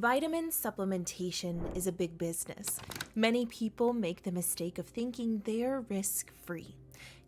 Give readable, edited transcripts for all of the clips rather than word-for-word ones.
Vitamin supplementation is a big business. Many people make the mistake of thinking they're risk-free.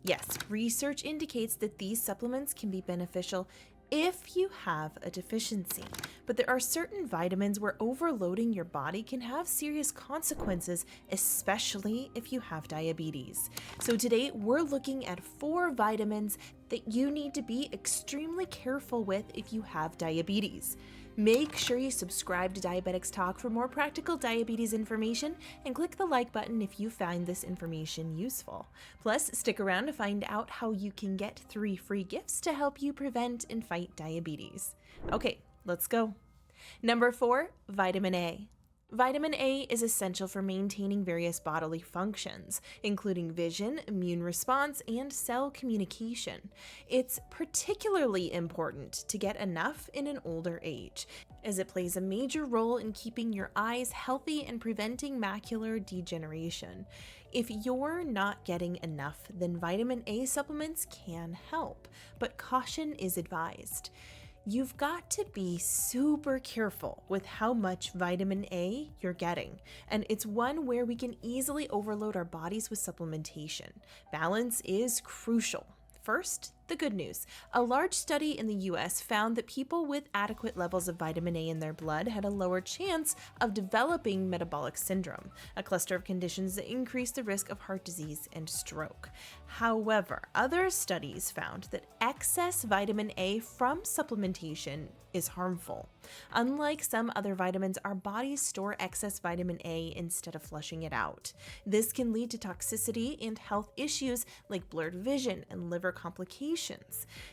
Yes, research indicates that these supplements can be beneficial if you have a deficiency, but there are certain vitamins where overloading your body can have serious consequences, especially if you have diabetes. So today we're looking at 4 vitamins that you need to be extremely careful with if you have diabetes. Make sure you subscribe to Diabetics Talk for more practical diabetes information and click the like button if you find this information useful. Plus, stick around to find out how you can get 3 free gifts to help you prevent and fight diabetes. Okay, let's go. Number 4, vitamin A. Vitamin A is essential for maintaining various bodily functions, including vision, immune response, and cell communication. It's particularly important to get enough in an older age, as it plays a major role in keeping your eyes healthy and preventing macular degeneration. If you're not getting enough, then vitamin A supplements can help, but caution is advised. You've got to be super careful with how much vitamin A you're getting, and it's one where we can easily overload our bodies with supplementation. Balance is crucial. First, the good news. A large study in the US found that people with adequate levels of vitamin A in their blood had a lower chance of developing metabolic syndrome, a cluster of conditions that increase the risk of heart disease and stroke. However, other studies found that excess vitamin A from supplementation is harmful. Unlike some other vitamins, our bodies store excess vitamin A instead of flushing it out. This can lead to toxicity and health issues like blurred vision and liver complications.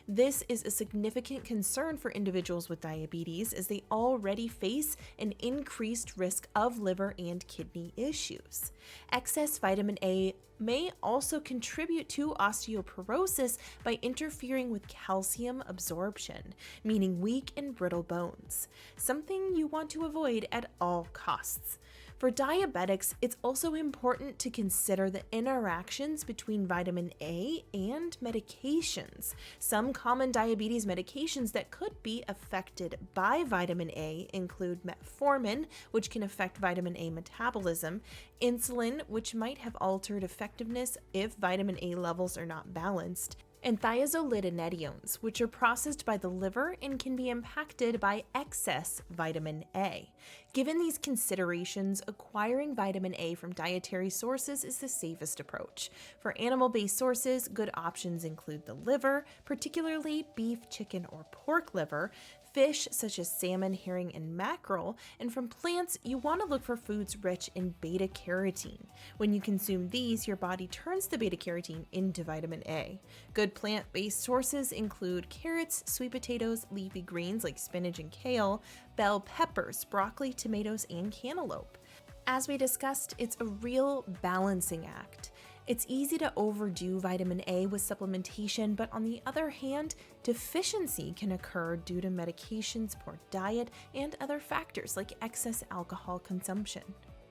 This is a significant concern for individuals with diabetes, as they already face an increased risk of liver and kidney issues. Excess vitamin A may also contribute to osteoporosis by interfering with calcium absorption, meaning weak and brittle bones, something you want to avoid at all costs. For diabetics, it's also important to consider the interactions between vitamin A and medications. Some common diabetes medications that could be affected by vitamin A include metformin, which can affect vitamin A metabolism, insulin, which might have altered effectiveness if vitamin A levels are not balanced, and thiazolidinediones, which are processed by the liver and can be impacted by excess vitamin A. Given these considerations, acquiring vitamin A from dietary sources is the safest approach. For animal-based sources, good options include the liver, particularly beef, chicken, or pork liver, fish such as salmon, herring, and mackerel, and from plants, you want to look for foods rich in beta-carotene. When you consume these, your body turns the beta-carotene into vitamin A. Good plant-based sources include carrots, sweet potatoes, leafy greens like spinach and kale, bell peppers, broccoli, tomatoes, and cantaloupe. As we discussed, it's a real balancing act. It's easy to overdo vitamin A with supplementation, but on the other hand, deficiency can occur due to medications, poor diet, and other factors like excess alcohol consumption.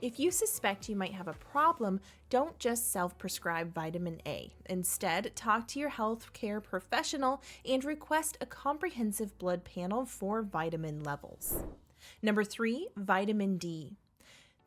If you suspect you might have a problem, don't just self-prescribe vitamin A. Instead, talk to your healthcare professional and request a comprehensive blood panel for vitamin levels. Number 3, vitamin D.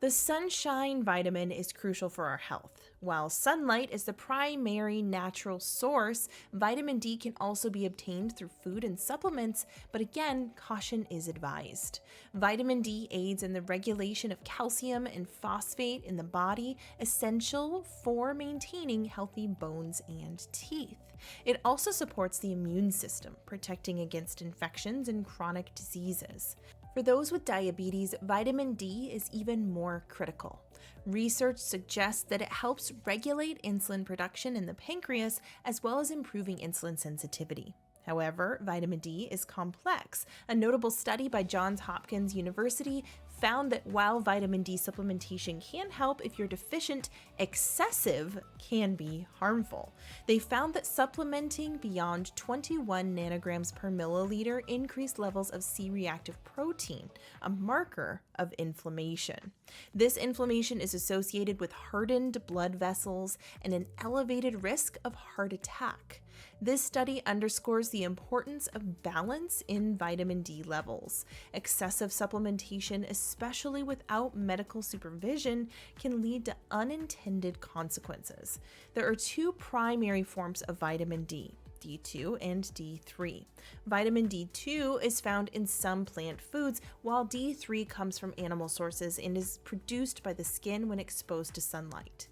The sunshine vitamin is crucial for our health. While sunlight is the primary natural source, vitamin D can also be obtained through food and supplements, but again, caution is advised. Vitamin D aids in the regulation of calcium and phosphate in the body, essential for maintaining healthy bones and teeth. It also supports the immune system, protecting against infections and chronic diseases. For those with diabetes, vitamin D is even more critical. Research suggests that it helps regulate insulin production in the pancreas, as well as improving insulin sensitivity. However, vitamin D is complex. A notable study by Johns Hopkins University found that while vitamin D supplementation can help if you're deficient, excessive can be harmful. They found that supplementing beyond 21 nanograms per milliliter increased levels of C-reactive protein, a marker of inflammation. This inflammation is associated with hardened blood vessels and an elevated risk of heart attack. This study underscores the importance of balance in vitamin D levels. Excessive supplementation, especially without medical supervision, can lead to unintended consequences. There are two primary forms of vitamin D: D2 and D3. Vitamin D2 is found in some plant foods, while D3 comes from animal sources and is produced by the skin when exposed to sunlight.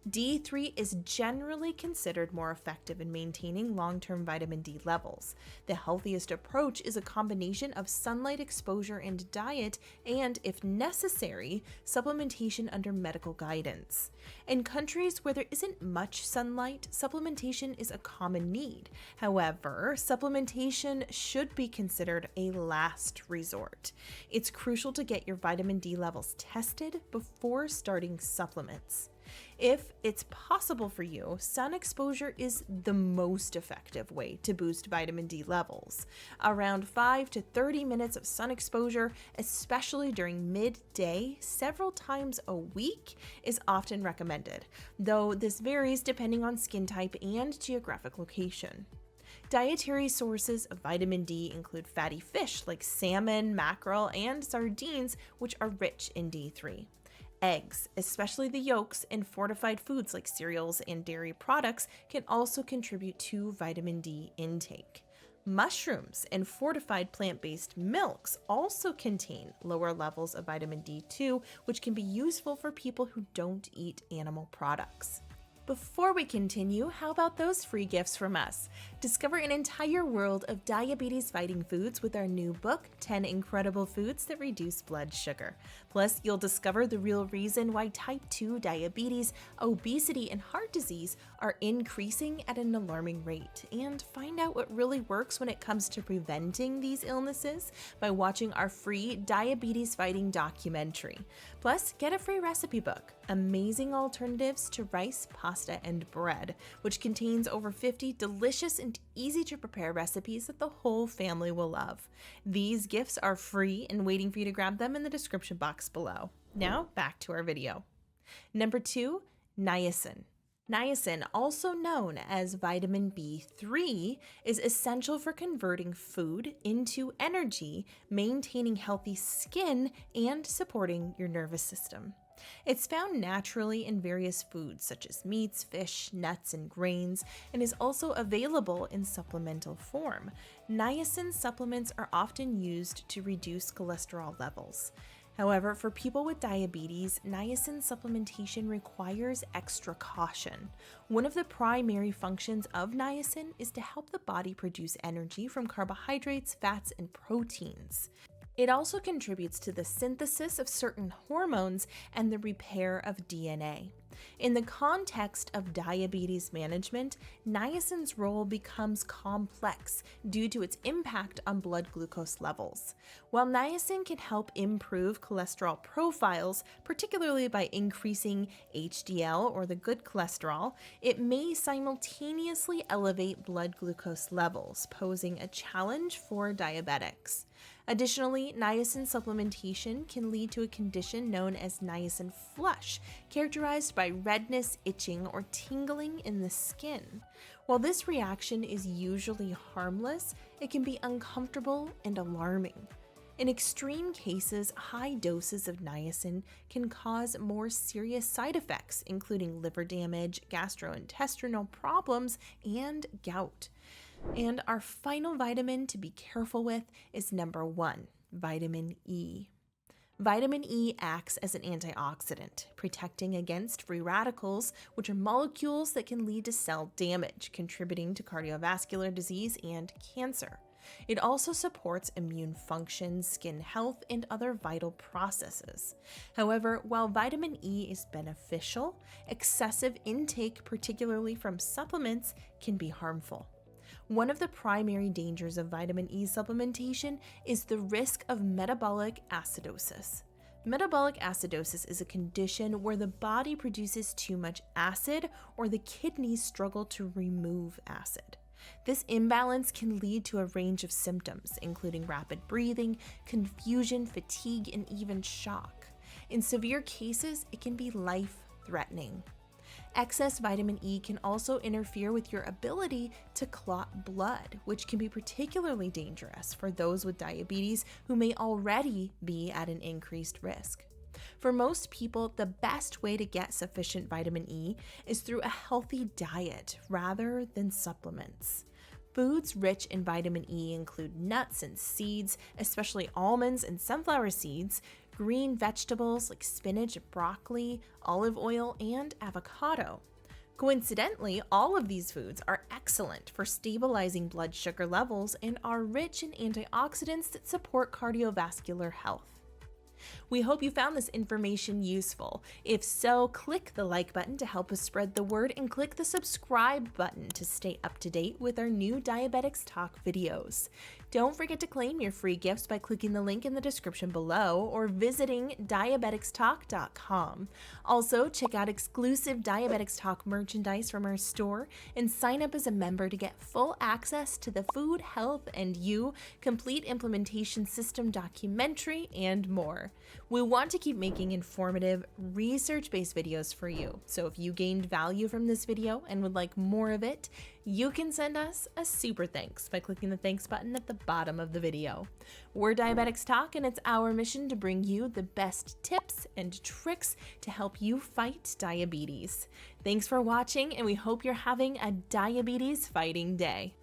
D3 is generally considered more effective in maintaining long-term vitamin D levels. The healthiest approach is a combination of sunlight exposure and diet, and, if necessary, supplementation under medical guidance. In countries where there isn't much sunlight, supplementation is a common need. However, supplementation should be considered a last resort. It's crucial to get your vitamin D levels tested before starting supplements. If it's possible for you, sun exposure is the most effective way to boost vitamin D levels. Around 5 to 30 minutes of sun exposure, especially during midday, several times a week, is often recommended, though this varies depending on skin type and geographic location. Dietary sources of vitamin D include fatty fish like salmon, mackerel, and sardines, which are rich in D3. Eggs, especially the yolks, and fortified foods like cereals and dairy products can also contribute to vitamin D intake. Mushrooms and fortified plant-based milks also contain lower levels of vitamin D2, which can be useful for people who don't eat animal products. Before we continue, how about those free gifts from us? Discover an entire world of diabetes-fighting foods with our new book, 10 Incredible Foods That Reduce Blood Sugar. Plus, you'll discover the real reason why type 2 diabetes, obesity, and heart disease are increasing at an alarming rate, and find out what really works when it comes to preventing these illnesses by watching our free diabetes-fighting documentary. Plus, get a free recipe book, Amazing Alternatives to Rice, Pasta, and Bread, which contains over 50 delicious and easy-to-prepare recipes that the whole family will love. These gifts are free and waiting for you to grab them in the description box below. Now, back to our video. Number 2, niacin. Niacin, also known as vitamin B3, is essential for converting food into energy, maintaining healthy skin, and supporting your nervous system. It's found naturally in various foods such as meats, fish, nuts, and grains, and is also available in supplemental form. Niacin supplements are often used to reduce cholesterol levels. However, for people with diabetes, niacin supplementation requires extra caution. One of the primary functions of niacin is to help the body produce energy from carbohydrates, fats, and proteins. It also contributes to the synthesis of certain hormones and the repair of DNA. In the context of diabetes management, niacin's role becomes complex due to its impact on blood glucose levels. While niacin can help improve cholesterol profiles, particularly by increasing HDL or the good cholesterol, it may simultaneously elevate blood glucose levels, posing a challenge for diabetics. Additionally, niacin supplementation can lead to a condition known as niacin flush, characterized by redness, itching, or tingling in the skin. While this reaction is usually harmless, it can be uncomfortable and alarming. In extreme cases, high doses of niacin can cause more serious side effects, including liver damage, gastrointestinal problems, and gout. And our final vitamin to be careful with is number 1, vitamin E. Vitamin E acts as an antioxidant, protecting against free radicals, which are molecules that can lead to cell damage, contributing to cardiovascular disease and cancer. It also supports immune function, skin health, and other vital processes. However, while vitamin E is beneficial, excessive intake, particularly from supplements, can be harmful. One of the primary dangers of vitamin E supplementation is the risk of metabolic acidosis. Metabolic acidosis is a condition where the body produces too much acid or the kidneys struggle to remove acid. This imbalance can lead to a range of symptoms, including rapid breathing, confusion, fatigue, and even shock. In severe cases, it can be life-threatening. Excess vitamin E can also interfere with your ability to clot blood, which can be particularly dangerous for those with diabetes who may already be at an increased risk. For most people, the best way to get sufficient vitamin E is through a healthy diet rather than supplements. Foods rich in vitamin E include nuts and seeds, especially almonds and sunflower seeds, green vegetables like spinach, broccoli, olive oil, and avocado. Coincidentally, all of these foods are excellent for stabilizing blood sugar levels and are rich in antioxidants that support cardiovascular health. We hope you found this information useful. If so, click the like button to help us spread the word and click the subscribe button to stay up to date with our new Diabetics Talk videos. Don't forget to claim your free gifts by clicking the link in the description below or visiting diabeticstalk.com. Also, check out exclusive Diabetics Talk merchandise from our store and sign up as a member to get full access to the Food, Health, and You Complete Implementation System documentary and more. We want to keep making informative, research-based videos for you, so if you gained value from this video and would like more of it, you can send us a super thanks by clicking the thanks button at the bottom of the video. We're Diabetics Talk, and it's our mission to bring you the best tips and tricks to help you fight diabetes. Thanks for watching, and we hope you're having a diabetes fighting day.